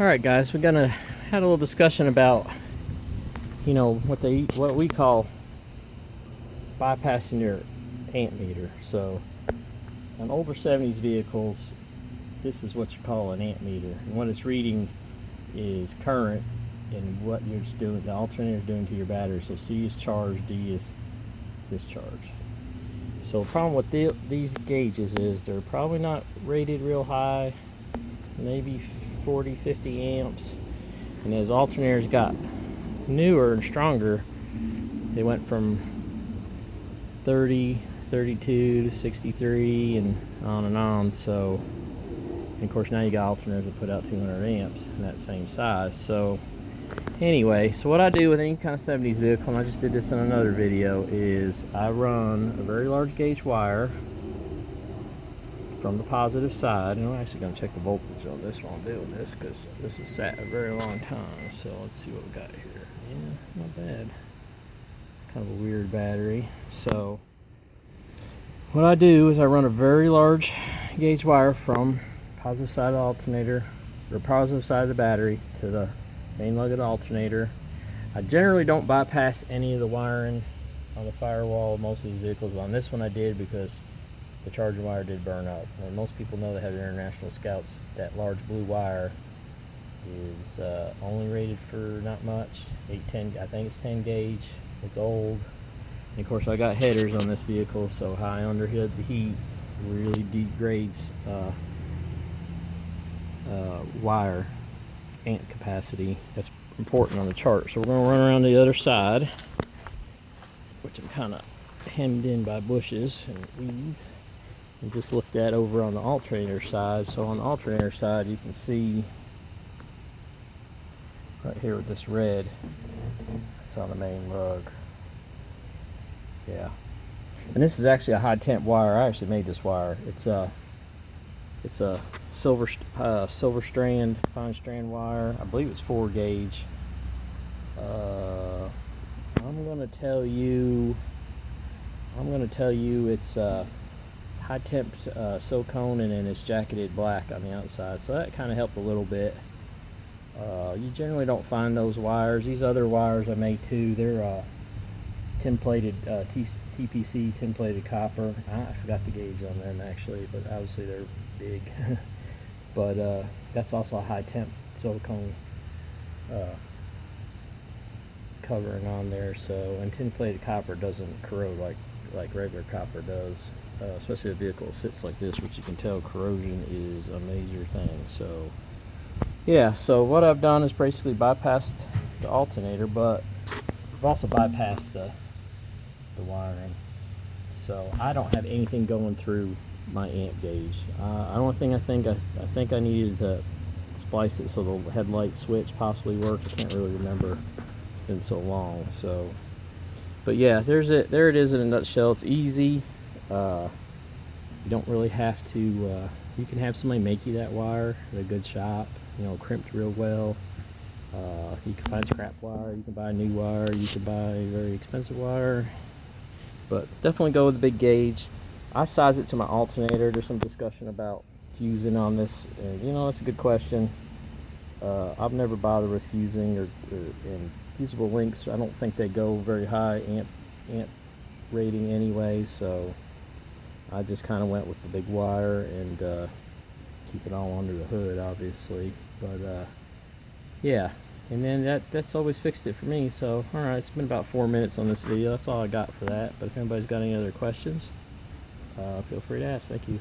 All right, guys, we're gonna had a little discussion about, what we call bypassing your amp meter. So, on older 70s vehicles, this is what you call an amp meter, and what it's reading is current and what you're doing, the alternator is doing to your battery. So C is charge, D is discharge. So the problem with these gauges is they're probably not rated real high, maybe 40-50 amps, and as alternators got newer and stronger, they went from 30, 32 to 63 and on. So, and of course now you got alternators that put out 200 amps in that same size. So anyway, so what I do with any kind of 70s vehicle, and I just did this in another video, is I run a very large gauge wire from the positive side, and I'm actually going to check the voltage on this while I'm doing this, because this has sat a very long time. So let's see what we got here. Yeah, not bad. It's kind of a weird battery. So what I do is I run a very large gauge wire from positive side of the alternator, or positive side of the battery, to the main lug of the alternator. I generally don't bypass any of the wiring on the firewall of most of these vehicles, but on this one I did because the charging wire did burn up. And most people know that have their International Scouts, that large blue wire is only rated for not much, 810, I think it's 10 gauge. It's old, and of course I got headers on this vehicle, so high underhood heat really degrades wire amp capacity. That's important on the chart. So we're going to run around the other side, which I'm kind of hemmed in by bushes and weeds, and just looked at over on the alternator side. So on the alternator side, you can see right here with this red, it's on the main lug. Yeah, and this is actually a high temp wire. I actually made this wire. It's a silver strand, fine strand wire. I believe it's 4 gauge. I'm gonna tell you it's high temp silicone, and then it's jacketed black on the outside, so that kind of helped a little bit. You generally don't find those wires. These other wires I made too, they're tin plated TPC, tin plated copper. I forgot the gauge on them actually, but obviously they're big. But that's also a high temp silicone covering on there. So, and tin plated copper doesn't corrode like regular copper does, especially if a vehicle sits like this, which you can tell corrosion is a major thing. So yeah, so what I've done is basically bypassed the alternator, but I've also bypassed the wiring. So I don't have anything going through my amp gauge. I think I needed to splice it so the headlight switch possibly worked. I can't really remember. It's been so long. So, but yeah, there it is in a nutshell. It's easy. You don't really have to. You can have somebody make you that wire at a good shop. Crimped real well. You can find scrap wire. You can buy a new wire. You can buy a very expensive wire. But definitely go with the big gauge. I size it to my alternator. There's some discussion about fusing on this. That's a good question. I've never bothered with fusing or in fusible links. I don't think they go very high amp rating anyway. So I just kind of went with the big wire and keep it all under the hood, obviously. But yeah. And then that's always fixed it for me. So, alright, it's been about 4 minutes on this video. That's all I got for that. But if anybody's got any other questions, feel free to ask. Thank you.